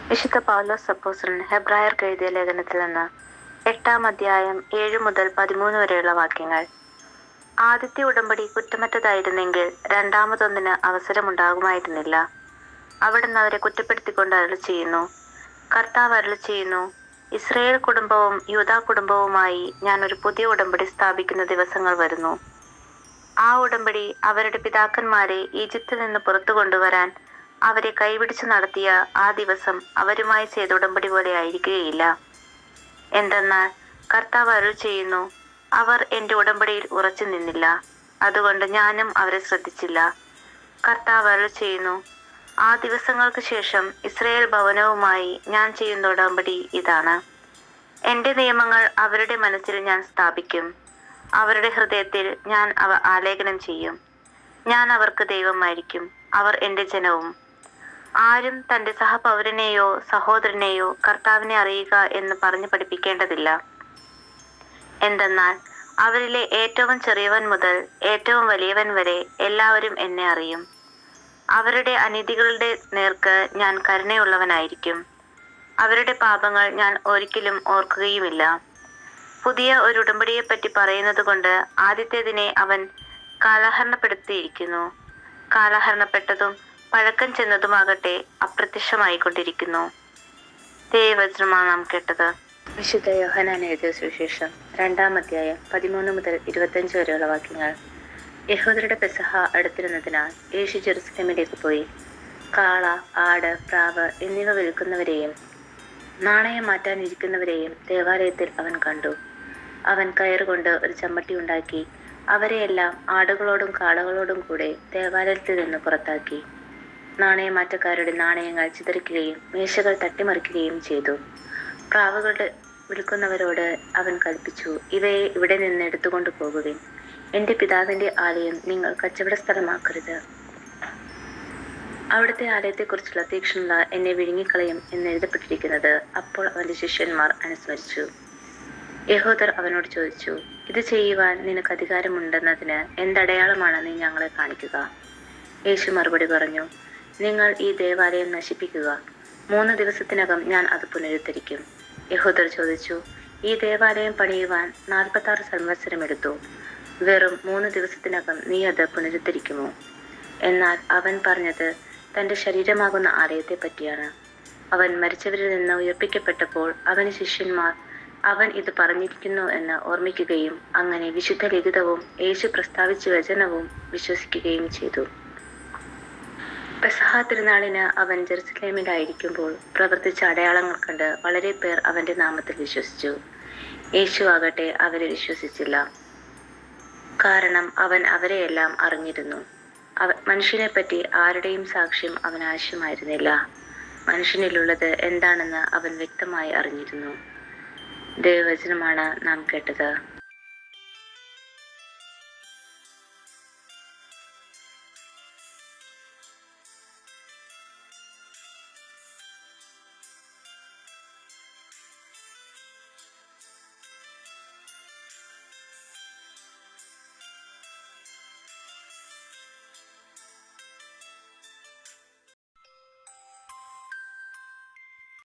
വിശുദ്ധ പൗലോസ് അപ്പോസ്തലൻ ഹെബ്രായർക്ക് എഴുതിയ ലേഖനത്തിൽ നിന്ന് 8-ാം അധ്യായം 7 മുതൽ 13 വരെയുള്ള വാക്യങ്ങൾ. ആദ്യത്തെ ഉടമ്പടി കുറ്റമറ്റതായിരുന്നെങ്കിൽ രണ്ടാമതൊന്നിന് അവസരമുണ്ടാകുമായിരുന്നില്ല. അവിടുന്ന് അവരെ കുറ്റപ്പെടുത്തിക്കൊണ്ട് അരുളിച്ചെയ്യുന്നു, കർത്താവ് അരുളിച്ചെയ്യുന്നു, ഇസ്രായേൽ കുടുംബവും യൂദാ കുടുംബവുമായി ഞാൻ ഒരു പുതിയ ഉടമ്പടി സ്ഥാപിക്കുന്ന ദിവസങ്ങൾ വരുന്നു. ആ ഉടമ്പടി അവരുടെ പിതാക്കന്മാരെ ഈജിപ്തിൽ നിന്ന് പുറത്തു കൊണ്ടുവരാൻ അവരെ കൈപിടിച്ചു നടത്തിയ ആ ദിവസം അവരുമായി ചെയ്ത ഉടമ്പടി പോലെ ആയിരിക്കുകയില്ല. എന്തെന്നാൽ കർത്താവ് അരുളിച്ചെയ്യുന്നു, അവർ എൻ്റെ ഉടമ്പടിയിൽ ഉറച്ചു നിന്നില്ല, അതുകൊണ്ട് ഞാനും അവരെ ശ്രദ്ധിച്ചില്ല. കർത്താവ് അരുളിച്ചെയ്യുന്നു, ആ ദിവസങ്ങൾക്ക് ശേഷം ഇസ്രായേൽ ഭവനവുമായി ഞാൻ ചെയ്യുന്ന ഉടമ്പടി ഇതാണ്. എൻ്റെ നിയമങ്ങൾ അവരുടെ മനസ്സിൽ ഞാൻ സ്ഥാപിക്കും, അവരുടെ ഹൃദയത്തിൽ ഞാൻ അവ ആലേഖനം ചെയ്യും. ഞാൻ അവർക്ക് ദൈവമായിരിക്കും, അവർ എൻ്റെ ജനവും. ആരും തൻ്റെ സഹപൗരനെയോ സഹോദരനെയോ കർത്താവിനെ അറിയുക എന്ന് പറഞ്ഞു പഠിപ്പിക്കേണ്ടതില്ല. എന്തെന്നാൽ അവരിലെ ഏറ്റവും ചെറിയവൻ മുതൽ ഏറ്റവും വലിയവൻ വരെ എല്ലാവരും എന്നെ അറിയും. അവരുടെ അനീതികളുടെ നേർക്ക് ഞാൻ കരുണയുള്ളവനായിരിക്കും, അവരുടെ പാപങ്ങൾ ഞാൻ ഒരിക്കലും ഓർക്കുകയുമില്ല. പുതിയ ഒരു ഉടമ്പടിയെപ്പറ്റി പറയുന്നത് കൊണ്ട് ആദ്യത്തേതിനെ അവൻ കാലഹരണപ്പെടുത്തിയിരിക്കുന്നു. കാലഹരണപ്പെട്ടതും പഴക്കം ചെന്നതുമാകട്ടെ അപ്രത്യക്ഷമായിക്കൊണ്ടിരിക്കുന്നു. ദൈവവചനമാണ് നാം കേട്ടത്. വിശുദ്ധ യോഹന്നാൻ എഴുതിയ സുവിശേഷം 2-ാം അധ്യായം 13 മുതൽ 25 വരെയുള്ള വാക്യങ്ങൾ. യഹൂദരുടെ പെസഹ അടുത്തിരുന്നതിനാൽ യേശു ജെറുസലേമിലേക്ക് പോയി. കാള, ആട്, പ്രാവ് എന്നിവ വിൽക്കുന്നവരെയും നാണയം മാറ്റാനിരിക്കുന്നവരെയും ദേവാലയത്തിൽ അവൻ കണ്ടു. അവൻ കയറുകൊണ്ട് ഒരു ചമ്മട്ടി ഉണ്ടാക്കി അവരെയെല്ലാം ആടുകളോടും കാളകളോടും കൂടെ ദേവാലയത്തിൽ നിന്ന് പുറത്താക്കി. നാണയമാറ്റക്കാരുടെ നാണയങ്ങൾ ചിതറിക്കുകയും മേശകൾ തട്ടിമറിക്കുകയും ചെയ്തു. പ്രാവുകളുടെ വിൽക്കുന്നവരോട് അവൻ കൽപ്പിച്ചു, ഇവയെ ഇവിടെ നിന്ന് എടുത്തുകൊണ്ടു പോകുവിൻ. എൻ്റെ പിതാവിൻ്റെ ആലയം നിങ്ങൾ കച്ചവട സ്ഥലമാക്കരുത്. അവിടുത്തെ ആലയത്തെക്കുറിച്ചുള്ള തീക്ഷ്ണത എന്നെ വിഴുങ്ങിക്കളയും എന്ന് എഴുതപ്പെട്ടിരിക്കുന്നത്. അപ്പോൾ അവൻ്റെ ശിഷ്യന്മാർ അനുസ്മരിച്ചു. യഹൂദർ അവനോട് ചോദിച്ചു, ഇത് ചെയ്യുവാൻ നിനക്ക് അധികാരമുണ്ടെന്നതിന് എന്തടയാളമാണ് നീ ഞങ്ങളെ കാണിക്കുക? യേശു മറുപടി പറഞ്ഞു, നിങ്ങൾ ഈ ദേവാലയം നശിപ്പിക്കുക, 3 ദിവസത്തിനകം ഞാൻ അത് പുനരുദ്ധരിക്കും. യഹൂദർ ചോദിച്ചു, ഈ ദേവാലയം പണിയുവാൻ 46 സംവത്സരം എടുത്തു, വെറും 3 ദിവസത്തിനകം നീ അത് പുനരുദ്ധരിക്കുമോ? എന്നാൽ അവൻ പറഞ്ഞത് തൻ്റെ ശരീരമാകുന്ന ആലയത്തെ പറ്റിയാണ്. അവൻ മരിച്ചവരിൽ നിന്ന് ഉയർപ്പിക്കപ്പെട്ടപ്പോൾ അവന് ശിഷ്യന്മാർ അവൻ ഇത് പറഞ്ഞിരിക്കുന്നു എന്ന് ഓർമ്മിക്കുകയും അങ്ങനെ വിശുദ്ധ ലിഖിതവും യേശു പ്രസ്താവിച്ച വചനവും വിശ്വസിക്കുകയും ചെയ്തു. പെസഹ തിരുനാളിന് അവൻ ജെറുസലേമിലായിരിക്കുമ്പോൾ പ്രവർത്തിച്ച അടയാളങ്ങൾ കണ്ട് വളരെ പേർ അവൻ്റെ നാമത്തിൽ വിശ്വസിച്ചു. യേശു ആകട്ടെ അവരെ വിശ്വസിച്ചില്ല, കാരണം അവൻ അവരെയെല്ലാം അറിഞ്ഞിരുന്നു. മനുഷ്യനെപ്പറ്റി ആരുടെയും സാക്ഷ്യം അവൻ ആവശ്യമായിരുന്നില്ല. മനുഷ്യനിലുള്ളത് എന്താണെന്ന് അവൻ വ്യക്തമായി അറിഞ്ഞിരുന്നു. ദൈവവചനമാണ് നാം കേട്ടത്.